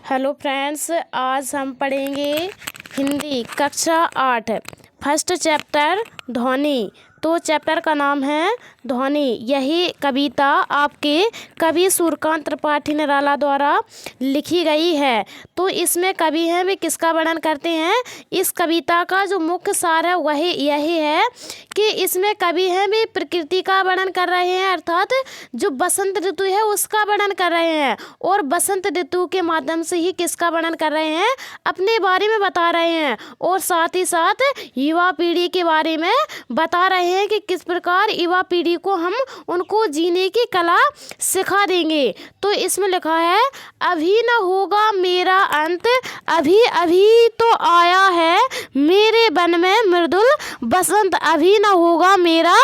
Hello friends, आज हम पढ़ेंगे हिंदी कक्षा 8 फर्स्ट चैप्टर ध्वनि। तो चैप्टर का नाम है ध्वनि। यही कविता आपके कवि सूर्यकांत त्रिपाठी निराला द्वारा लिखी गई है। तो इसमें कवि हैं वे किसका वर्णन करते हैं। इस कविता का जो मुख्य सार है वही यही है कि इसमें कवि हैं वे प्रकृति का वर्णन कर रहे हैं, अर्थात जो बसंत ऋतु है उसका वर्णन कर रहे हैं। और बसंत ऋतु के माध्यम से ही किसका वर्णन कर रहे हैं, अपने बारे में बता रहे हैं। और साथ ही साथ युवा पीढ़ी के बारे में बता रहे हैं कि किस प्रकार युवा पीढ़ी को हम उनको जीने की कला सिखा देंगे। तो इसमें लिखा है, अभी न होगा मेरा अंत, अभी अभी तो आया है मेरे वन में मृदुल बसंत, अभी न होगा मेरा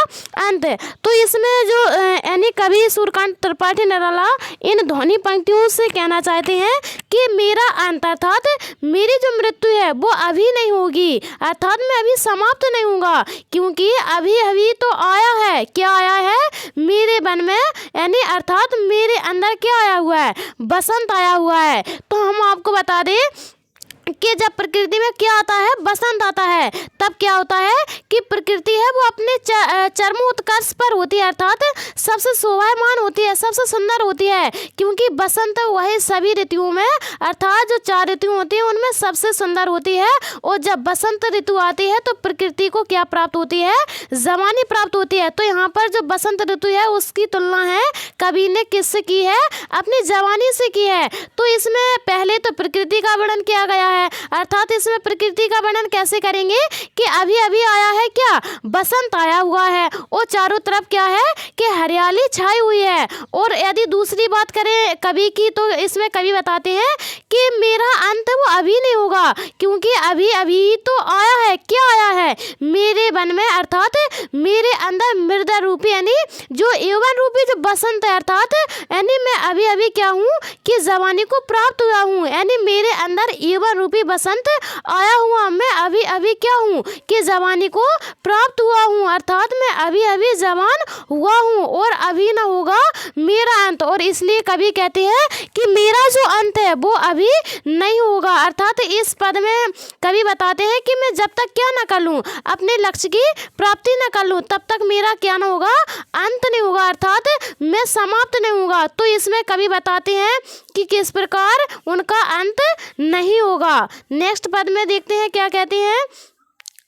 अंत। तो इसमें जो यानी कवि सूर्यकांत त्रिपाठी निराला इन ध्वनि पंक्तियों से कहना चाहते हैं कि मेरा अंत अर्थात मेरी जो मृत्यु है वो अभी नहीं होगी, अर्थात मैं अभी समाप्त नहीं होऊंगा, क्योंकि अभी अभी तो आया है। क्या आया है मेरे वन में, यानी अर्थात मेरे अंदर क्या आया हुआ है, बसंत आया हुआ है। तो हम आपको बता दें कि जब प्रकृति में क्या आता है, बसंत आता है, तब क्या होता है कि प्रकृति है वो अपने चरमोत्कर्ष पर होती है, अर्थात सबसे शोभायमान होती है, सबसे सुंदर होती है। क्योंकि बसंत वही सभी ऋतुओं में, अर्थात जो 4 ऋतुएं होती हैं उनमें सबसे सुंदर होती है। और जब बसंत ऋतु आती है तो प्रकृति को क्या प्राप्त होती है, जवानी प्राप्त होती है। तो यहाँ पर जो बसंत ऋतु है उसकी तुलना है कवि ने किससे की है, अपनी जवानी से की है। तो इसमें पहले तो प्रकृति का वर्णन किया गया है, अर्थात इसमें प्रकृति का वर्णन कैसे करेंगे कि अभी अभी आया है क्या, बसंत आया हुआ है और चारों तरफ क्या है कि हरियाली छाई हुई है। और यदि दूसरी बात करें कवि की, तो इसमें कवि बताते हैं कि मेरा अंत वो अभी नहीं होगा, क्योंकि अभी अभी तो आया है। क्या आया है मेरे वन में, अर्थात मेरे अंदर मृदा रूपी यानी जो यौवन रूपी जो बसंत है, अर्थात यानी मैं अभी अभी क्या हूँ कि जवानी को प्राप्त हुआ हूँ, यानी मेरे अंदर यौवन रूपी बसंत आया हुआ, मैं अभी अभी क्या हूँ कि जवानी को प्राप्त हुआ हूँ, अर्थात मैं अभी अभी जवान हुआ हूँ और अभी न होगा मेरा अंत। और इसलिए कवि कहते हैं कि मेरा जो अंत है वो अभी नहीं होगा, अर्थात इस पद में कवि बताते हैं कि मैं जब तक क्या न कर लूँ, अपने लक्ष्य की प्राप्ति न कर लूँ, तब तक मेरा क्या न होगा, अंत नहीं होगा, अर्थात मैं समाप्त नहीं होगा। तो इसमें कवि बताते हैं कि किस प्रकार उनका अंत नहीं होगा। नेक्स्ट पद में देखते हैं क्या कहते हैं।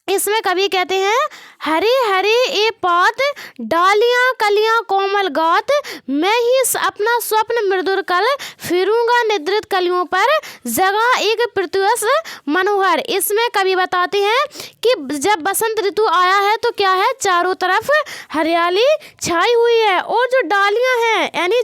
इसमें कवि कहते हैं, हरे हरे ये पात, डालियां कलियां कोमल गात, मैं ही अपना स्वप्न मृदुल कल, फिरूंगा निद्रित कलियों पर, जगह एक प्रत्युष मनोहर। इसमें कवि बताते हैं कि जब बसंत ऋतु आया है तो क्या है, चारों तरफ हरियाली छाई हुई है और जो डालियां हैं यानी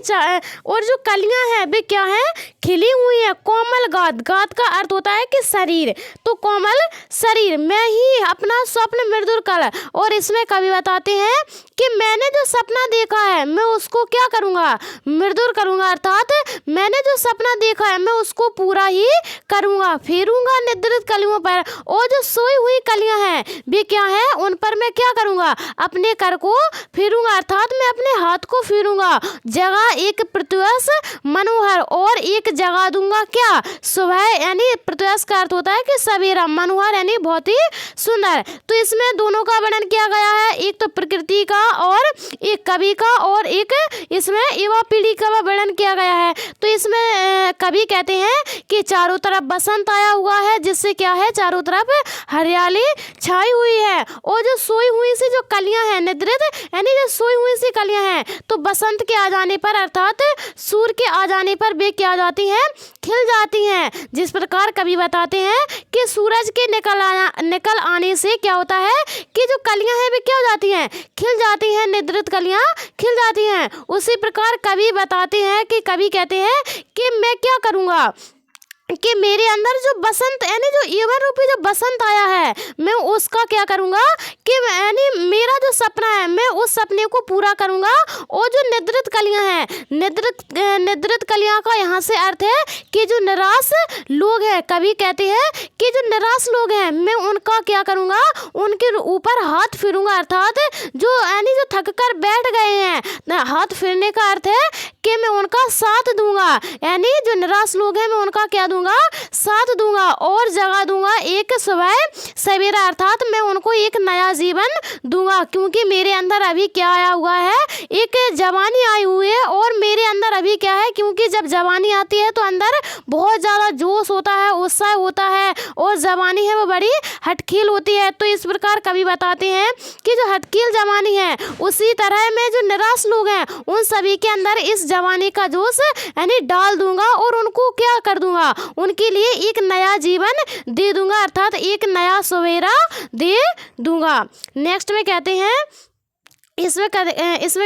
और जो कलियां हैं वे क्या हैं, खिली हुई है। कोमल गात, गात का अर्थ होता है कि शरीर, तो कोमल शरीर, मैं ही अपना स्वप्न मृदुल कल। और इसमें कवि बताते हैं कि मैंने जो सपना देखा है मैं उसको क्या करूँगा, मृदुल करूँगा, अर्थात मैंने जो सपना देखा है मैं उसको पूरा ही करूँगा। फेरूंगा निद्रित कलियों पर, और जो सोई हुई कलियां हैं वे क्या है, उन पर मैं क्या करूँगा, अपने कर को फेरूंगा, अर्थात मैं अपने हाथ को फेरूंगा। जगह एक प्रत्युष मनोहर, और एक जगा दूंगा क्या, सुबह, यानी प्रत्युष का अर्थ होता है कि सवेरा, मनोहर यानी बहुत ही सुंदर। तो इसमें दोनों का वर्णन किया गया है, एक तो प्रकृति का और एक कवि का, और एक इसमें युवा पीढ़ी का वर्णन किया गया है। तो इसमें कवि कहते हैं कि चारों तरफ बसंत आया हुआ है, जिससे क्या है, चारों तरफ हरियाली छाई हुई है। और जो सोई हुई सी जो कलियां हैं, निद्रित यानी जो सोई हुई सी कलियां हैं, तो बसंत के आ जाने पर, अर्थात सूर्य के आ जाने पर वे क्या जाती हैं, खिल जाती हैं। जिस प्रकार कवि बताते हैं कि सूरज के निकल आने से क्या होता है कि जो कलियां हैं वे क्या हो जाती हैं, खिल जाती हैं, निद्रित कलियां खिल जाती हैं। उसी प्रकार कवि बताते हैं कि कवि कहते हैं कि मैं क्या करूँगा कि मेरे अंदर जो बसंत यानी जो यौवन रूपी जो बसंत आया है मैं उसका क्या करूँगा कि यानी मेरा जो सपना है मैं उस सपने को पूरा करूँगा। और जो निद्रित कलियां हैं, निद्रित कलियां का यहाँ से अर्थ है कि जो निराश लोग हैं, कवि कहते हैं कि जो निराश लोग हैं मैं उनका क्या करूँगा, उनके ऊपर हाथ फेरूंगा, अर्थात जो यानी जो थक कर बैठ गए हैं, हाथ फेरने का अर्थ है कि मैं उनका साथ दूंगा, यानी जो निराश लोग हैं मैं उनका क्या दूंगा, दूंगा, साथ दूंगा और जगा दूंगा एक सुबह सवेरा, अर्थात मैं उनको एक नया जीवन दूंगा, क्योंकि मेरे अंदर अभी क्या आया हुआ है, एक जवानी आई हुई है। और मेरे अंदर अभी क्या है, क्योंकि जब जवानी आती है तो अंदर बहुत ज़्यादा जोश होता है, उत्साह होता है, और जवानी है वो बड़ी हटखील होती है। तो इस प्रकार कवि बताते हैं कि जो हटखील जवानी है, उसी तरह में जो निराश लोग हैं उन सभी के अंदर इस जवानी का जोश यानी डाल दूंगा, और उनको क्या कर दूंगा, उनके लिए एक नया जीवन दे दूंगा, अर्थात एक नया सवेरा दे दूंगा। नेक्स्ट में कहते हैं, इसमें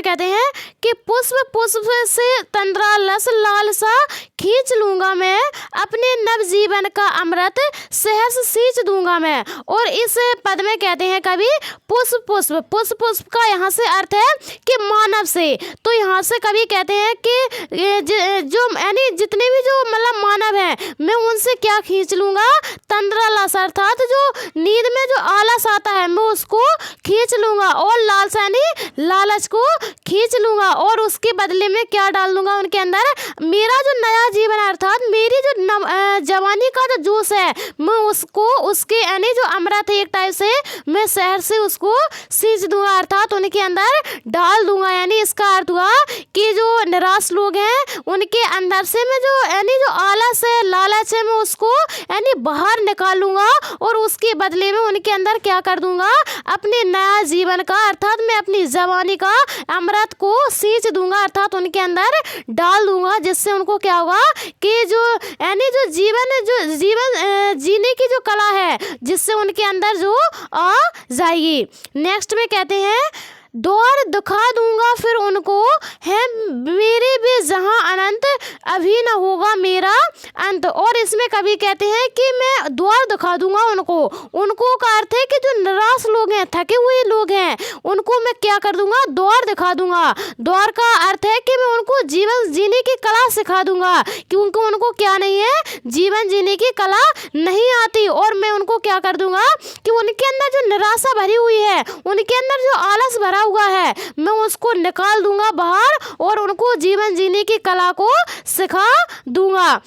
कहते हैं कि पुष्प पुष्प से तंद्रा लस लालसा खींच लूंगा मैं, अपने नव जीवन का अमृत सहर्ष सींच दूंगा मैं। और इस पद में कहते हैं कभी पुष्प पुष्प, पुष्प पुष्प का यहाँ से अर्थ है कि मानव से। तो यहाँ से कभी कहते हैं कि जो यानी जितने भी जो मतलब मानव हैं, मैं उनसे क्या खींच लूंगा, तंद्रा लस, अर्थात जो नींद में जो आलस आता है मैं उसको खींच लूंगा, और लालसा यानी लालच को खींच लूंगा, और उसके बदले में क्या डाल दूंगा उनके अंदर, मेरा जो नया जीवन अर्थात मेरी जो जवानी का जो जोश है, मैं उसको उसके यानी जो अमृत है एक टाइप से मैं शहर से उसको सींच दूंगा, अर्थात उनके अंदर डाल दूंगा। यानी इसका अर्थ हुआ कि जो निराश लोग हैं उनके अंदर से मैं जो यानी जो आलस है, लालच है, मैं उसको यानी बाहर निकालूंगा, और उसके बदले में उनके अंदर क्या कर दूंगा, अपने नया जीवन का अर्थात मैं अपनी जवानी का अमृत को सींच दूंगा, अर्थात उनके अंदर डाल दूंगा, जिससे उनको क्या होगा कि जो यानी जो जीवन जीने की जो कला है, जिससे उनके अंदर जो आ जाएगी। नेक्स्ट में कहते हैं, द्वार दिखा दूंगा फिर उनको, है मेरे भी जहां अनंत, अभी न होगा मेरा अंत। और इसमें कभी कहते हैं कि मैं द्वार दिखा दूंगा उनको का अर्थ है कि जो निराश लोग हैं, थके हुए लोग हैं, उनको मैं क्या कर दूंगा, द्वार दिखा दूंगा। द्वार का अर्थ है कि मैं उनको जीवन जीने की कला सिखा दूंगा, क्योंकि उनको क्या नहीं है, जीवन जीने की कला नहीं आती। और मैं उनको क्या कर दूंगा कि उनके अंदर जो निराशा भरी हुई है, उनके अंदर जो आलस भरा हुआ है, मैं उसको निकाल दूंगा बाहर, और उनको जीवन जीने की कला को सिखा दूंगा।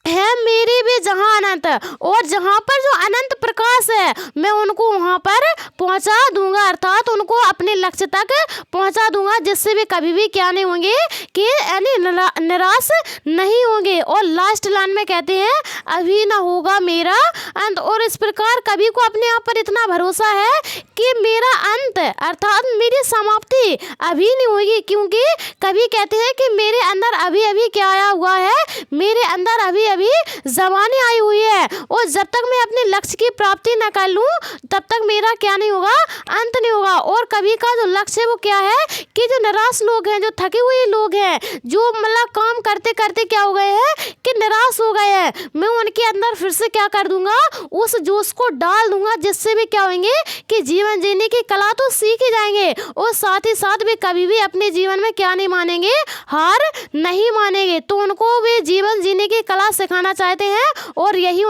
है मेरे भी जहां अनंत, और जहां पर जो अनंत प्रकाश है मैं उनको वहां पर पहुंचा दूंगा, अर्थात उनको अपने लक्ष्य तक पहुंचा दूंगा, जिससे वे कभी भी क्या नहीं होंगे कि यानी निराश नहीं होंगे। और लास्ट लाइन में कहते हैं, अभी ना होगा मेरा अंत। और इस प्रकार कवि को अपने आप पर इतना भरोसा है कि मेरा अंत अर्थात मेरी समाप्ति अभी नहीं होगी, क्योंकि कवि कहते हैं कि मेरे अंदर अभी अभी क्या आया हुआ है, मेरे अंदर अभी अभी जवानी आई हुई है, और जब तक मैं अपने लक्ष्य की प्राप्ति न कर लूं तब तक मेरा क्या नहीं होगा, अंत नहीं होगा। और कवि का जो लक्ष्य है वो क्या है कि जो निराश लोग हैं, जो थके हुए लोग हैं, जो मतलब काम करते करते क्या हो गए हैं कि निराश हो गए हैं, मैं उनके अंदर फिर से क्या कर दूंगा, उस जोश को डाल दूंगा, जिससे भी क्या होंगे कि जीवन जीने की कला तो सीख ही जाएंगे, और साथ ही साथ वे कभी भी अपने जीवन में क्या नहीं मानेंगे, हार नहीं मानेंगे। तो उनको वे जीवन जीने की कला सिखाना चाहते हैं, और यही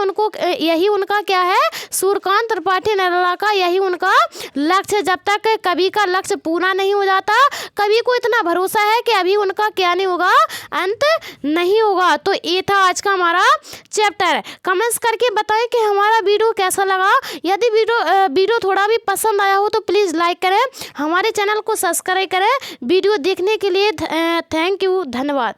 उनका क्या है, सूर्यकांत त्रिपाठी नरेला का यही उनका लक्ष्य। जब तक कवि का लक्ष्य पूरा नहीं हो जाता, कवि को इतना भरोसा है कि अभी उनका क्या नहीं होगा, अंत नहीं होगा। तो ये था आज का हमारा चैप्टर। कमेंट्स करके बताएं कि हमारा वीडियो कैसा लगा। यदि वीडियो थोड़ा भी पसंद आया हो तो प्लीज़ लाइक करें, हमारे चैनल को सब्सक्राइब करें। वीडियो देखने के लिए थैंक यू, धन्यवाद।